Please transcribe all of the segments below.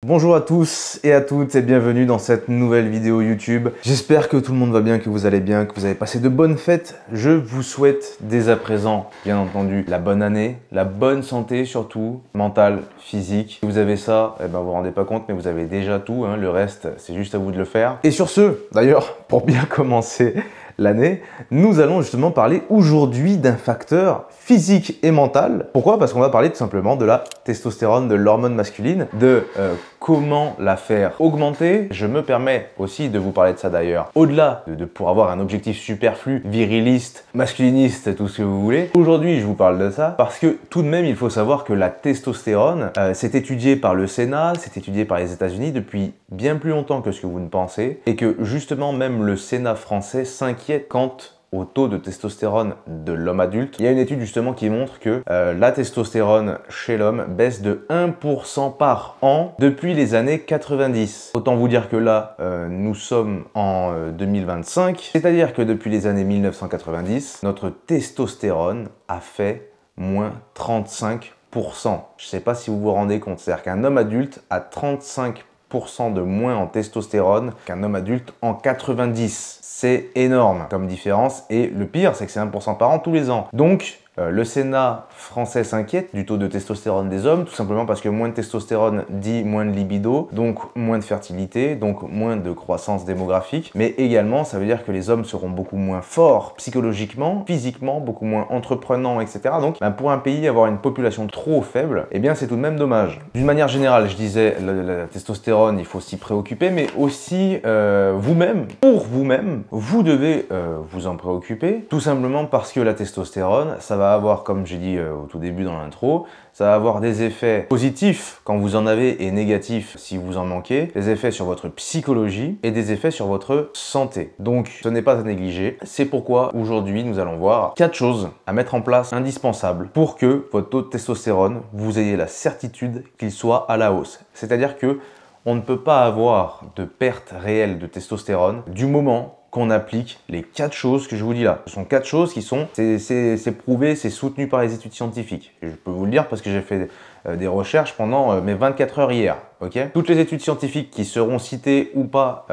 Bonjour à tous et à toutes et bienvenue dans cette nouvelle vidéo YouTube. J'espère que tout le monde va bien, que vous allez bien, que vous avez passé de bonnes fêtes. Je vous souhaite dès à présent, bien entendu, la bonne année, la bonne santé surtout, mentale, physique. Si vous avez ça, eh ben vous vous rendez pas compte, mais vous avez déjà tout, hein. Le reste, c'est juste à vous de le faire. Et sur ce, d'ailleurs, pour bien commencer l'année, nous allons justement parler aujourd'hui d'un facteur physique et mental. Pourquoi? Parce qu'on va parler tout simplement de la testostérone, de l'hormone masculine, de comment la faire augmenter. Je me permets aussi de vous parler de ça d'ailleurs. Au-delà pour avoir un objectif superflu, viriliste, masculiniste, tout ce que vous voulez, aujourd'hui je vous parle de ça parce que tout de même il faut savoir que la testostérone, c'est étudié par le Sénat, c'est étudié par les États-Unis depuis bien plus longtemps que ce que vous ne pensez, et que justement même le Sénat français s'inquiète quant au taux de testostérone de l'homme adulte. Il y a une étude justement qui montre que la testostérone chez l'homme baisse de 1% par an depuis les années 90. Autant vous dire que là, nous sommes en 2025, c'est-à-dire que depuis les années 1990, notre testostérone a fait moins 35%. Je ne sais pas si vous vous rendez compte, c'est-à-dire qu'un homme adulte a 35% de moins en testostérone qu'un homme adulte en 90. C'est énorme comme différence, et le pire, c'est que c'est 1% par an tous les ans. Donc, le Sénat français s'inquiète du taux de testostérone des hommes, tout simplement parce que moins de testostérone dit moins de libido, donc moins de fertilité, donc moins de croissance démographique, mais également ça veut dire que les hommes seront beaucoup moins forts psychologiquement, physiquement, beaucoup moins entreprenants, etc. Donc pour un pays, avoir une population trop faible, eh bien c'est tout de même dommage. D'une manière générale, je disais, la testostérone, il faut s'y préoccuper, mais aussi vous-même, pour vous-même, vous devez vous en préoccuper, tout simplement parce que la testostérone, ça va avoir, comme j'ai dit au tout début dans l'intro, ça va avoir des effets positifs quand vous en avez et négatifs si vous en manquez, des effets sur votre psychologie et des effets sur votre santé. Donc ce n'est pas à négliger. C'est pourquoi aujourd'hui nous allons voir 4 choses à mettre en place indispensables pour que votre taux de testostérone, vous ayez la certitude qu'il soit à la hausse. C'est-à-dire que on ne peut pas avoir de perte réelle de testostérone du moment qu'on applique les 4 choses que je vous dis là. Ce sont 4 choses qui sont, c'est prouvé, c'est soutenu par les études scientifiques. Et je peux vous le dire parce que j'ai fait des recherches pendant mes 24 heures hier. Okay, toutes les études scientifiques qui seront citées ou pas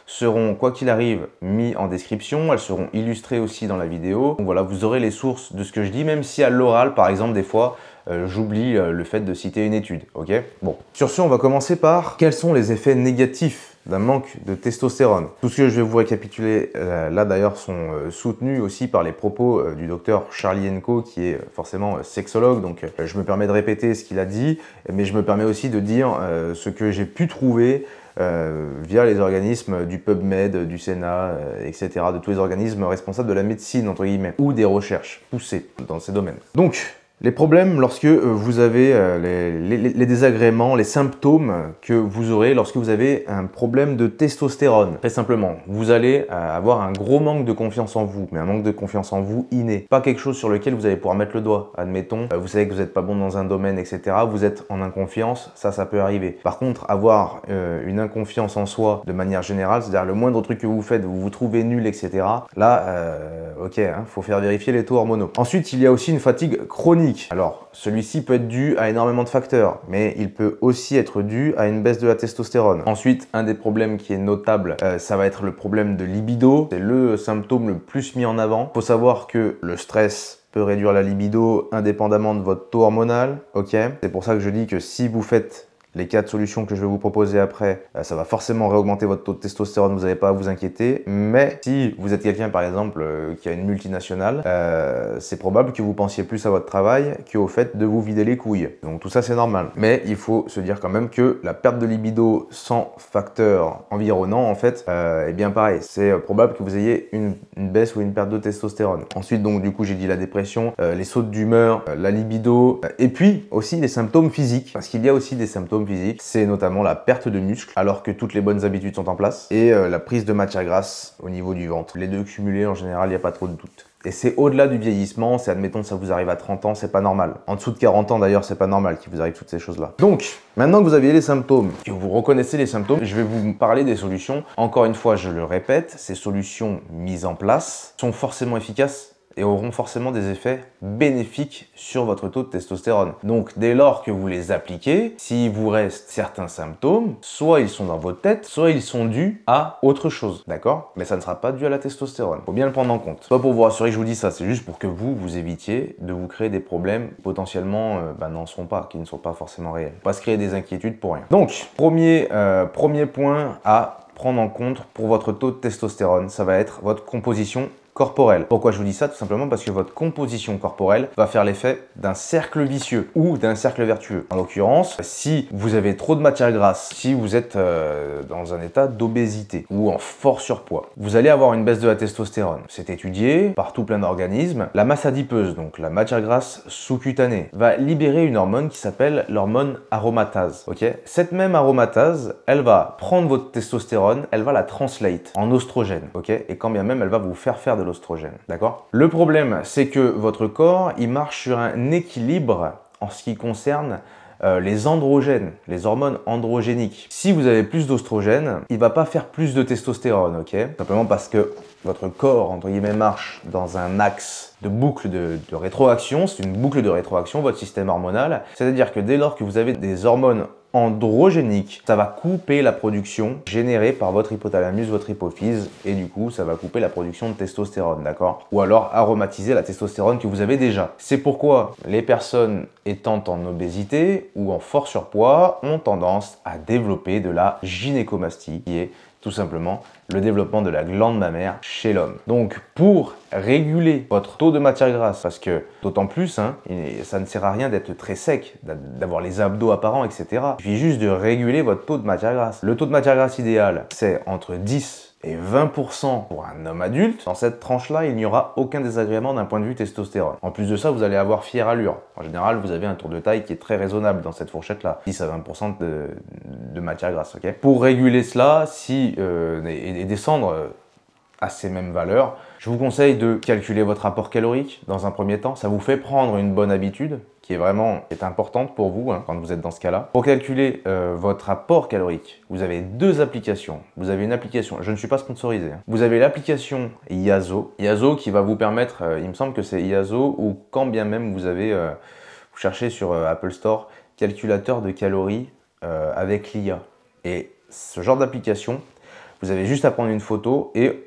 seront, quoi qu'il arrive, mis en description. Elles seront illustrées aussi dans la vidéo. Donc voilà, vous aurez les sources de ce que je dis, même si à l'oral, par exemple, des fois, j'oublie le fait de citer une étude. Ok. Bon. Sur ce, on va commencer par quels sont les effets négatifs d'un manque de testostérone. Tout ce que je vais vous récapituler là d'ailleurs sont soutenus aussi par les propos du docteur Charlie Henko, qui est forcément sexologue, donc je me permets de répéter ce qu'il a dit, mais je me permets aussi de dire ce que j'ai pu trouver via les organismes du PubMed, du Sénat, etc., de tous les organismes responsables de la médecine, entre guillemets, ou des recherches poussées dans ces domaines. Donc, les problèmes lorsque vous avez les désagréments, les symptômes que vous aurez lorsque vous avez un problème de testostérone. Très simplement, vous allez avoir un gros manque de confiance en vous, mais un manque de confiance en vous inné. Pas quelque chose sur lequel vous allez pouvoir mettre le doigt. Admettons, vous savez que vous n'êtes pas bon dans un domaine, etc. Vous êtes en inconfiance, ça peut arriver. Par contre, avoir une inconfiance en soi de manière générale, c'est-à-dire le moindre truc que vous faites, vous vous trouvez nul, etc. Là, ok, faut faire vérifier les taux hormonaux. Ensuite, il y a aussi une fatigue chronique. Alors, celui-ci peut être dû à énormément de facteurs, mais il peut aussi être dû à une baisse de la testostérone. Ensuite, un des problèmes qui est notable, ça va être le problème de libido. C'est le symptôme le plus mis en avant. Il faut savoir que le stress peut réduire la libido indépendamment de votre taux hormonal. Ok. C'est pour ça que je dis que si vous faites les 4 solutions que je vais vous proposer après, ça va forcément réaugmenter votre taux de testostérone, vous n'avez pas à vous inquiéter. Mais si vous êtes quelqu'un par exemple qui a une multinationale, c'est probable que vous pensiez plus à votre travail qu'au fait de vous vider les couilles. Donc tout ça c'est normal. Mais il faut se dire quand même que la perte de libido sans facteur environnant, en fait, est bien pareil. C'est probable que vous ayez une baisse ou une perte de testostérone. Ensuite, donc du coup j'ai dit la dépression, les sautes d'humeur, la libido, et puis aussi les symptômes physiques. Parce qu'il y a aussi des symptômes physiques, c'est notamment la perte de muscle alors que toutes les bonnes habitudes sont en place, et la prise de matière grasse au niveau du ventre. Les deux cumulés, en général, il n'y a pas trop de doute. Et c'est au-delà du vieillissement, c'est admettons ça vous arrive à 30 ans, c'est pas normal. En dessous de 40 ans d'ailleurs, c'est pas normal qu'il vous arrive toutes ces choses-là. Donc, maintenant que vous avez les symptômes, que vous reconnaissez les symptômes, je vais vous parler des solutions. Encore une fois, je le répète, ces solutions mises en place sont forcément efficaces et auront forcément des effets bénéfiques sur votre taux de testostérone. Donc dès lors que vous les appliquez, s'il vous reste certains symptômes, soit ils sont dans votre tête, soit ils sont dus à autre chose, d'accord? Mais ça ne sera pas dû à la testostérone. Faut bien le prendre en compte. Pas pour vous rassurer que je vous dis ça, c'est juste pour que vous évitiez de vous créer des problèmes qui potentiellement n'en sont pas, qui ne sont pas forcément réels. Pas se créer des inquiétudes pour rien. Donc, premier point à prendre en compte pour votre taux de testostérone, ça va être votre composition corporelle. Pourquoi je vous dis ça? Tout simplement parce que votre composition corporelle va faire l'effet d'un cercle vicieux ou d'un cercle vertueux. En l'occurrence, si vous avez trop de matière grasse, si vous êtes dans un état d'obésité ou en fort surpoids, vous allez avoir une baisse de la testostérone. C'est étudié par tout plein d'organismes. La masse adipeuse, donc la matière grasse sous-cutanée, va libérer une hormone qui s'appelle l'hormone aromatase. Ok? Cette même aromatase, elle va prendre votre testostérone, elle va la translate en oestrogène. Ok? Et quand bien même, elle va vous faire de l'oestrogène, d'accord? Le problème, c'est que votre corps, il marche sur un équilibre en ce qui concerne les androgènes, les hormones androgéniques. Si vous avez plus d'oestrogène, il va pas faire plus de testostérone, ok? Simplement parce que votre corps, entre guillemets, marche dans un axe de boucle de rétroaction. C'est une boucle de rétroaction, votre système hormonal. C'est-à-dire que dès lors que vous avez des hormones androgéniques, ça va couper la production générée par votre hypothalamus, votre hypophyse, et du coup, ça va couper la production de testostérone, d'accord? Ou alors aromatiser la testostérone que vous avez déjà. C'est pourquoi les personnes étant en obésité ou en fort surpoids ont tendance à développer de la gynécomastie, qui est tout simplement le développement de la glande mammaire chez l'homme. Donc pour réguler votre taux de matière grasse, parce que d'autant plus, ça ne sert à rien d'être très sec, d'avoir les abdos apparents, etc. Il suffit juste de réguler votre taux de matière grasse. Le taux de matière grasse idéal, c'est entre 10 et 20% pour un homme adulte. Dans cette tranche-là, il n'y aura aucun désagrément d'un point de vue testostérone. En plus de ça, vous allez avoir fière allure. En général, vous avez un tour de taille qui est très raisonnable dans cette fourchette-là. 10 à 20% de matière grasse, ok? Pour réguler cela, et descendre à ces mêmes valeurs, je vous conseille de calculer votre apport calorique dans un premier temps. Ça vous fait prendre une bonne habitude qui est importante pour vous quand vous êtes dans ce cas-là. Pour calculer votre apport calorique, vous avez deux applications. Vous avez une application, je ne suis pas sponsorisé. Vous avez l'application Yaso. Yaso qui va vous permettre, il me semble que c'est Yaso, ou quand bien même vous cherchez sur Apple Store, calculateur de calories avec l'IA. Et ce genre d'application, vous avez juste à prendre une photo et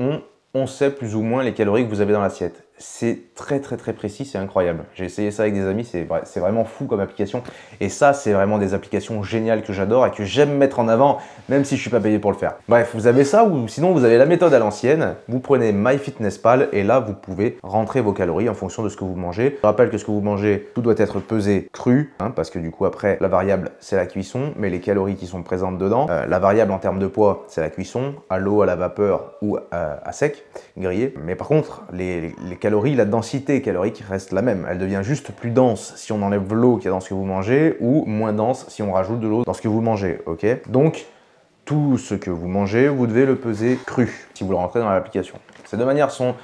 on sait plus ou moins les calories que vous avez dans l'assiette. C'est très précis, c'est incroyable. J'ai essayé ça avec des amis, c'est vraiment fou comme application. Et ça, c'est vraiment des applications géniales que j'adore et que j'aime mettre en avant, même si je ne suis pas payé pour le faire. Bref, vous avez ça ou sinon vous avez la méthode à l'ancienne. Vous prenez MyFitnessPal et là, vous pouvez rentrer vos calories en fonction de ce que vous mangez. Je rappelle que ce que vous mangez, tout doit être pesé cru, parce que du coup, après, la variable, c'est la cuisson, mais les calories qui sont présentes dedans, la variable en termes de poids, c'est la cuisson, à l'eau, à la vapeur ou à sec, grillé. Mais par contre, les calories, la densité calorique reste la même. Elle devient juste plus dense si on enlève l'eau qu'il y a dans ce que vous mangez ou moins dense si on rajoute de l'eau dans ce que vous mangez, ok? Donc, tout ce que vous mangez, vous devez le peser cru si vous le rentrez dans l'application. Ces deux manières sont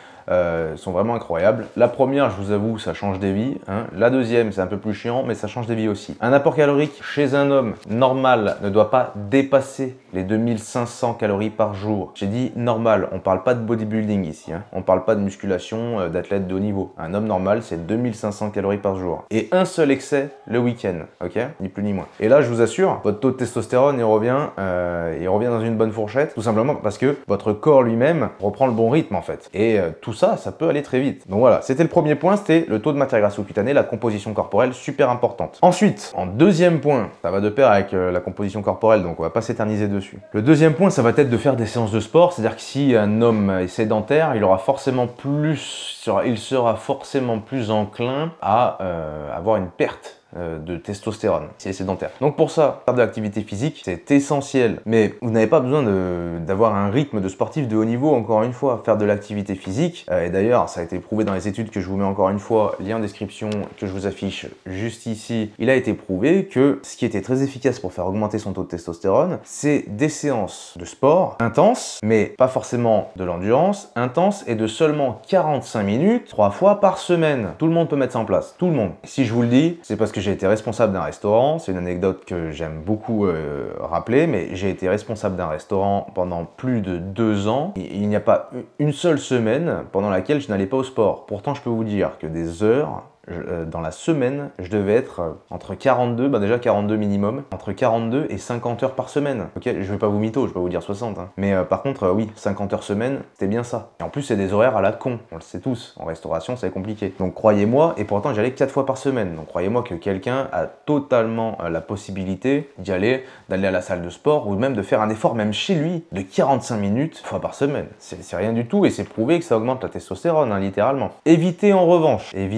vraiment incroyables. La première, je vous avoue, ça change des vies. La deuxième, c'est un peu plus chiant, mais ça change des vies aussi. Un apport calorique chez un homme normal ne doit pas dépasser les 2500 calories par jour. J'ai dit normal, on parle pas de bodybuilding ici. On parle pas de musculation d'athlète de haut niveau. Un homme normal, c'est 2500 calories par jour. Et un seul excès le week-end, ok? Ni plus ni moins. Et là, je vous assure, votre taux de testostérone, il revient dans une bonne fourchette, tout simplement parce que votre corps lui-même reprend le bon rythme en fait. Et tout ça peut aller très vite. Donc voilà, c'était le premier point, c'était le taux de matière grasse sous-cutanée, la composition corporelle, super importante. Ensuite, en deuxième point, ça va de pair avec la composition corporelle, donc on va pas s'éterniser dessus. Le deuxième point, ça va être de faire des séances de sport, c'est-à-dire que si un homme est sédentaire, il sera forcément plus enclin à avoir une perte de testostérone, si elle est sédentaire. Donc pour ça, faire de l'activité physique, c'est essentiel. Mais vous n'avez pas besoin d'avoir un rythme de sportif de haut niveau, encore une fois. Faire de l'activité physique, et d'ailleurs, ça a été prouvé dans les études que je vous mets encore une fois, lien en description, que je vous affiche juste ici, il a été prouvé que ce qui était très efficace pour faire augmenter son taux de testostérone, c'est des séances de sport intenses, mais pas forcément de l'endurance, intenses et de seulement 45 minutes, 3 fois par semaine. Tout le monde peut mettre ça en place, tout le monde. Si je vous le dis, c'est parce que j'ai été responsable d'un restaurant. C'est une anecdote que j'aime beaucoup rappeler, mais j'ai été responsable d'un restaurant pendant plus de 2 ans. Il n'y a pas une seule semaine pendant laquelle je n'allais pas au sport. Pourtant, je peux vous dire que des heures dans la semaine, je devais être entre 42, déjà 42 minimum, entre 42 et 50 heures par semaine. Ok, je vais pas vous mytho, je vais pas vous dire 60. Hein. Mais par contre, oui, 50 heures semaine, c'était bien ça. Et en plus, c'est des horaires à la con, on le sait tous. En restauration, c'est compliqué. Donc croyez-moi, et pourtant j'allais 4 fois par semaine. Donc croyez-moi que quelqu'un a totalement la possibilité d'y aller, d'aller à la salle de sport ou même de faire un effort, même chez lui, de 45 minutes fois par semaine. C'est rien du tout et c'est prouvé que ça augmente la testostérone, hein, littéralement. Évitez en revanche, et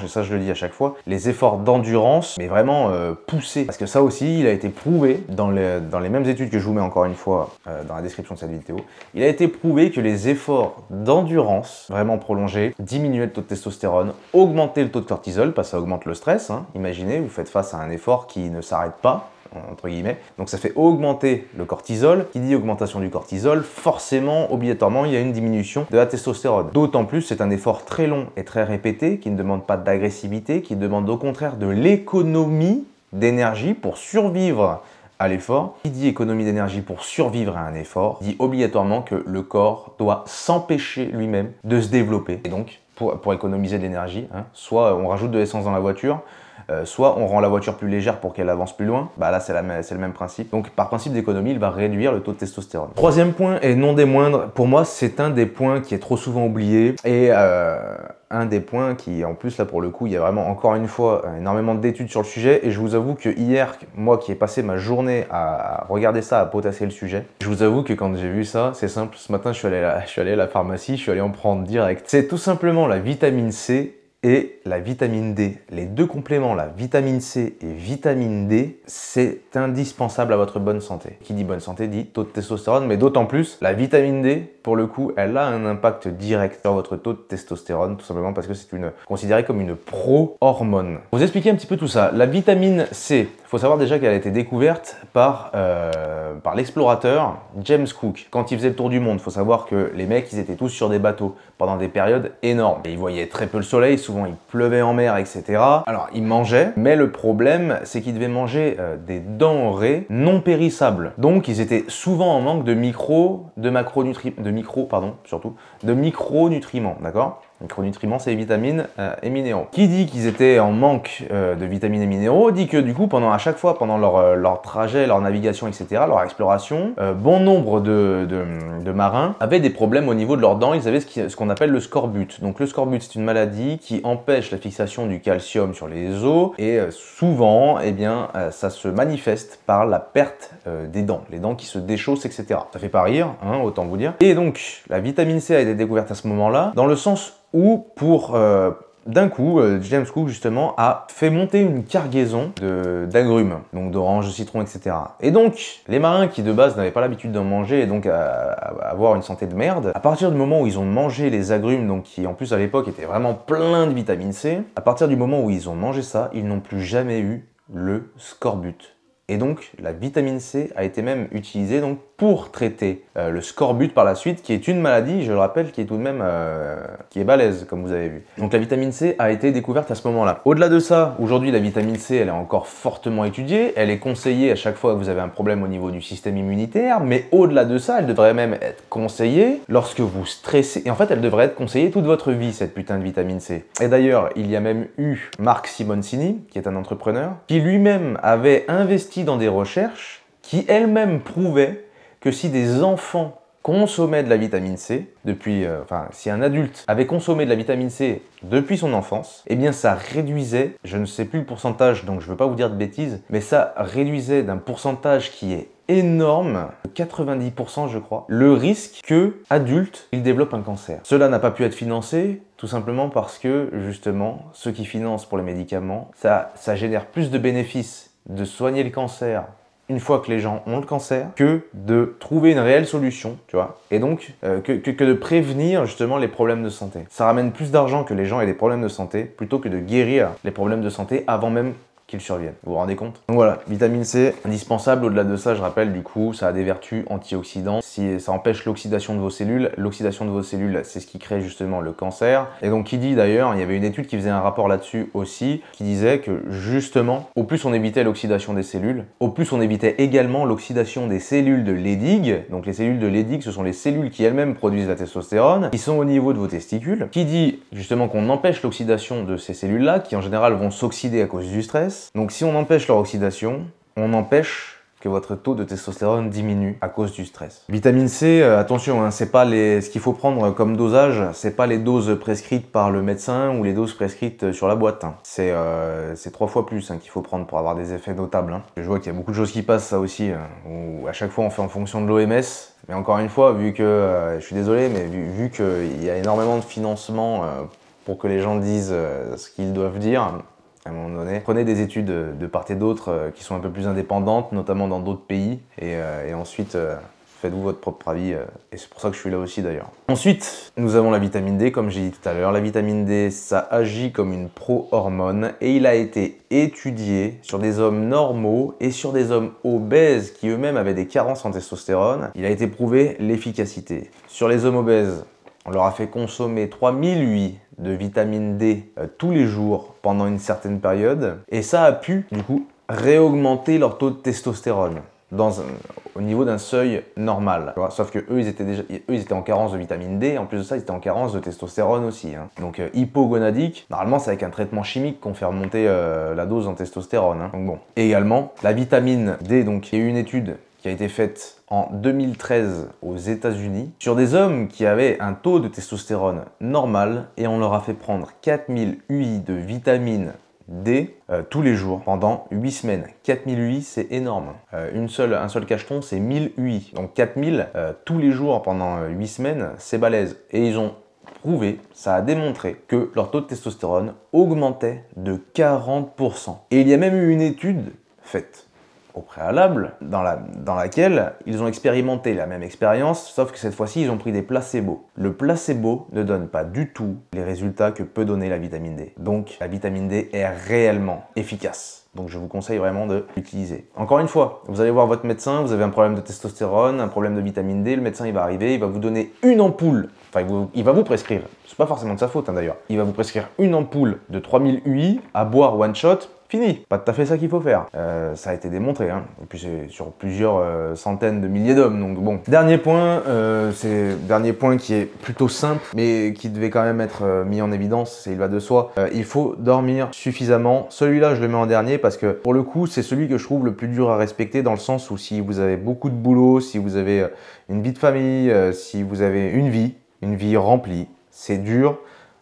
ça je le dis à chaque fois, les efforts d'endurance, mais vraiment poussés. Parce que ça aussi, il a été prouvé dans les mêmes études que je vous mets encore une fois dans la description de cette vidéo, il a été prouvé que les efforts d'endurance vraiment prolongés diminuaient le taux de testostérone, augmentaient le taux de cortisol, parce que ça augmente le stress. Hein. Imaginez, vous faites face à un effort qui ne s'arrête pas, entre guillemets. Donc ça fait augmenter le cortisol. Qui dit augmentation du cortisol, forcément, obligatoirement, il y a une diminution de la testostérone. D'autant plus, c'est un effort très long et très répété, qui ne demande pas d'agressivité, qui demande au contraire de l'économie d'énergie pour survivre à l'effort. Qui dit économie d'énergie pour survivre à un effort, dit obligatoirement que le corps doit s'empêcher lui-même de se développer. Et donc, pour économiser de l'énergie, hein, soit on rajoute de l'essence dans la voiture, soit on rend la voiture plus légère pour qu'elle avance plus loin. Là, c'est le même principe. Donc, par principe d'économie, il va réduire le taux de testostérone. Troisième point, et non des moindres, pour moi, c'est un des points qui est trop souvent oublié et un des points qui, en plus, là, pour le coup, il y a vraiment, encore une fois, énormément d'études sur le sujet. Et je vous avoue que hier, moi qui ai passé ma journée à regarder ça, à potasser le sujet, je vous avoue que quand j'ai vu ça, c'est simple. Ce matin, je suis allé à la pharmacie, je suis allé en prendre direct. C'est tout simplement la vitamine C et la vitamine D. Les deux compléments, la vitamine C et vitamine D, c'est indispensable à votre bonne santé. Qui dit bonne santé dit taux de testostérone, mais d'autant plus, la vitamine D, pour le coup, elle a un impact direct sur votre taux de testostérone, tout simplement parce que c'est considérée comme une pro-hormone. Pour vous expliquer un petit peu tout ça, la vitamine C, il faut savoir déjà qu'elle a été découverte par l'explorateur James Cook. Quand il faisait le tour du monde, il faut savoir que les mecs, ils étaient tous sur des bateaux pendant des périodes énormes. Et ils voyaient très peu le soleil, souvent il pleuvait en mer, etc. Alors, ils mangeaient, mais le problème, c'est qu'ils devaient manger des denrées non périssables. Donc, ils étaient souvent en manque de micronutriments, d'accord ? Micronutriments, c'est les vitamines et minéraux. Qui dit qu'ils étaient en manque de vitamines et minéraux, dit que du coup, à chaque fois, pendant leur trajet, leur navigation, etc., leur exploration, bon nombre de marins avaient des problèmes au niveau de leurs dents. Ils avaient ce qu'on appelle le scorbut. Donc le scorbut, c'est une maladie qui empêche la fixation du calcium sur les os et souvent, eh bien, ça se manifeste par la perte des dents, les dents qui se déchaussent, etc. Ça fait pas rire, hein, autant vous dire. Et donc, la vitamine C a été découverte à ce moment-là, dans le sens où d'un coup, James Cook, justement, a fait monter une cargaison d'agrumes, donc d'oranges, de citron, etc. Et donc, les marins qui, de base, n'avaient pas l'habitude d'en manger et donc à avoir une santé de merde, à partir du moment où ils ont mangé les agrumes, donc qui, en plus, à l'époque, étaient vraiment pleins de vitamine C, à partir du moment où ils ont mangé ça, ils n'ont plus jamais eu le scorbut. Et donc, la vitamine C a été même utilisée donc, pour traiter le scorbut par la suite, qui est une maladie, je le rappelle, qui est tout de même qui est balèze, comme vous avez vu. Donc la vitamine C a été découverte à ce moment-là. Au-delà de ça, aujourd'hui, la vitamine C, elle est encore fortement étudiée. Elle est conseillée à chaque fois que vous avez un problème au niveau du système immunitaire, mais au-delà de ça, elle devrait même être conseillée lorsque vous stressez. Et en fait, elle devrait être conseillée toute votre vie, cette putain de vitamine C. Et d'ailleurs, il y a même eu Marc Simoncini, qui est un entrepreneur, qui lui-même avait investi dans des recherches qui elles-mêmes prouvaient que si des enfants consommaient de la vitamine C, si un adulte avait consommé de la vitamine C depuis son enfance, eh bien ça réduisait, je ne sais plus le pourcentage, donc je ne veux pas vous dire de bêtises, mais ça réduisait d'un pourcentage qui est énorme, 90% je crois, le risque que, adulte, il développe un cancer. Cela n'a pas pu être financé, tout simplement parce que, justement, ceux qui financent pour les médicaments, ça génère plus de bénéfices de soigner le cancer une fois que les gens ont le cancer, que de trouver une réelle solution, tu vois, et donc que de prévenir justement les problèmes de santé. Ça ramène plus d'argent que les gens aient des problèmes de santé, plutôt que de guérir les problèmes de santé avant même qu'il survienne. Vous vous rendez compte? Donc voilà, vitamine C, indispensable. Au-delà de ça, je rappelle, du coup, ça a des vertus antioxydantes. Si ça empêche l'oxydation de vos cellules, l'oxydation de vos cellules, c'est ce qui crée justement le cancer. Et donc, qui dit d'ailleurs, il y avait une étude qui faisait un rapport là-dessus aussi, qui disait que justement, au plus on évitait l'oxydation des cellules, au plus on évitait également l'oxydation des cellules de Leydig. Donc les cellules de Leydig, ce sont les cellules qui elles-mêmes produisent la testostérone, qui sont au niveau de vos testicules, qui dit justement qu'on empêche l'oxydation de ces cellules-là, qui en général vont s'oxyder à cause du stress. Donc si on empêche leur oxydation, on empêche que votre taux de testostérone diminue à cause du stress. Vitamine C, attention, hein, c'est pas ce qu'il faut prendre comme dosage, c'est pas les doses prescrites par le médecin ou les doses prescrites sur la boîte. Hein. C'est 3 fois plus qu'il faut prendre pour avoir des effets notables. Hein. Je vois qu'il y a beaucoup de choses qui passent, ça aussi, où à chaque fois on fait en fonction de l'OMS. Mais encore une fois, vu que, je suis désolé, mais vu qu'il y a énormément de financement pour que les gens disent ce qu'ils doivent dire, à un moment donné, prenez des études de part et d'autre qui sont un peu plus indépendantes, notamment dans d'autres pays, et ensuite faites-vous votre propre avis, et c'est pour ça que je suis là aussi d'ailleurs. Ensuite, nous avons la vitamine D, comme j'ai dit tout à l'heure. La vitamine D, ça agit comme une pro-hormone, et il a été étudié sur des hommes normaux et sur des hommes obèses qui eux-mêmes avaient des carences en testostérone. Il a été prouvé l'efficacité. Sur les hommes obèses, on leur a fait consommer 3008 de vitamine D tous les jours pendant une certaine période, et ça a pu du coup réaugmenter leur taux de testostérone au niveau d'un seuil normal. Sauf que eux ils étaient en carence de vitamine D, en plus de ça ils étaient en carence de testostérone aussi. Hein. Donc hypogonadique, normalement c'est avec un traitement chimique qu'on fait remonter la dose en testostérone. Hein. Donc bon. Et également la vitamine D, donc il y a eu une étude qui a été faite en 2013 aux États-Unis sur des hommes qui avaient un taux de testostérone normal, et on leur a fait prendre 4000 UI de vitamine D tous les jours pendant 8 semaines. 4000 UI, c'est énorme. Un seul cacheton, c'est 1000 UI. Donc 4000 tous les jours pendant 8 semaines, c'est balèze. Et ils ont prouvé, ça a démontré que leur taux de testostérone augmentait de 40%. Et il y a même eu une étude faite au préalable, dans laquelle ils ont expérimenté la même expérience, sauf que cette fois-ci, ils ont pris des placebos. Le placebo ne donne pas du tout les résultats que peut donner la vitamine D. Donc, la vitamine D est réellement efficace. Donc, je vous conseille vraiment de l'utiliser. Encore une fois, vous allez voir votre médecin, vous avez un problème de testostérone, un problème de vitamine D, le médecin, il va arriver, il va vous donner une ampoule. Enfin, il va vous prescrire, c'est pas forcément de sa faute d'ailleurs, il va vous prescrire une ampoule de 3000 UI à boire one shot. Fini, pas tout à fait ça qu'il faut faire. Ça a été démontré, hein. Et puis c'est sur plusieurs centaines de milliers d'hommes, donc bon. Dernier point, c'est dernier point qui est plutôt simple, mais qui devait quand même être mis en évidence, il va de soi. Il faut dormir suffisamment. Celui-là, je le mets en dernier parce que pour le coup, c'est celui que je trouve le plus dur à respecter, dans le sens où si vous avez beaucoup de boulot, si vous avez une vie de famille, si vous avez une vie remplie, c'est dur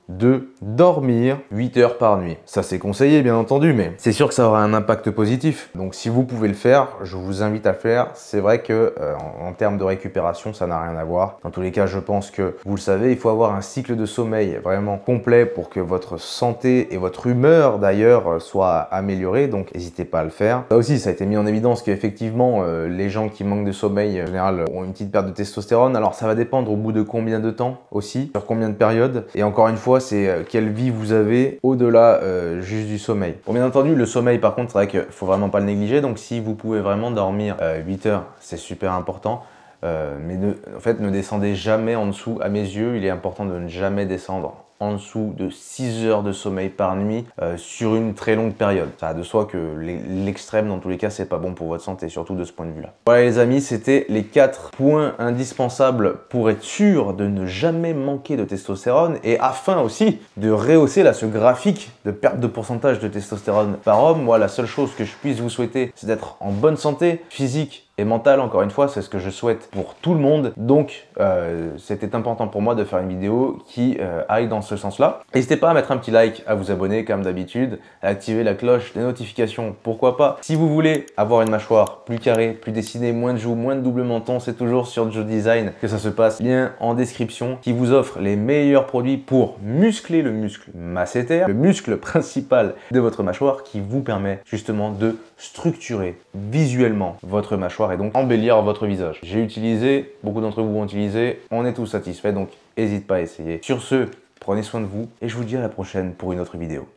de dormir 8 heures par nuit. Ça c'est conseillé bien entendu, mais c'est sûr que ça aura un impact positif. Donc si vous pouvez le faire, je vous invite à le faire. C'est vrai que en termes de récupération, ça n'a rien à voir. Dans tous les cas, je pense que vous le savez, il faut avoir un cycle de sommeil vraiment complet pour que votre santé et votre humeur d'ailleurs soient améliorées. Donc n'hésitez pas à le faire. Ça aussi, ça a été mis en évidence qu'effectivement, les gens qui manquent de sommeil en général ont une petite perte de testostérone. Alors ça va dépendre au bout de combien de temps aussi, sur combien de périodes. Et encore une fois, c'est quelle vie vous avez au-delà juste du sommeil. Bon, bien entendu, le sommeil par contre, c'est vrai qu'il faut vraiment pas le négliger. Donc si vous pouvez vraiment dormir 8 heures, c'est super important. Mais en fait, ne descendez jamais en dessous. À mes yeux, il est important de ne jamais descendre en dessous de 6 heures de sommeil par nuit sur une très longue période. Ça va de soi que l'extrême, dans tous les cas, c'est pas bon pour votre santé, surtout de ce point de vue-là. Voilà les amis, c'était les 4 points indispensables pour être sûr de ne jamais manquer de testostérone, et afin aussi de rehausser là, ce graphique de perte de pourcentage de testostérone par homme. Moi, la seule chose que je puisse vous souhaiter, c'est d'être en bonne santé physique et mentale, encore une fois, c'est ce que je souhaite pour tout le monde. Donc, c'était important pour moi de faire une vidéo qui aille dans ce sens-là. N'hésitez pas à mettre un petit like, à vous abonner comme d'habitude, à activer la cloche des notifications, pourquoi pas. Si vous voulez avoir une mâchoire plus carrée, plus dessinée, moins de joues, moins de double menton, c'est toujours sur Joe Design que ça se passe. Lien en description qui vous offre les meilleurs produits pour muscler le muscle masséter, le muscle principal de votre mâchoire, qui vous permet justement de structurer visuellement votre mâchoire et donc embellir votre visage. J'ai utilisé, beaucoup d'entre vous ont utilisé, on est tous satisfaits, donc n'hésite pas à essayer. Sur ce, prenez soin de vous et je vous dis à la prochaine pour une autre vidéo.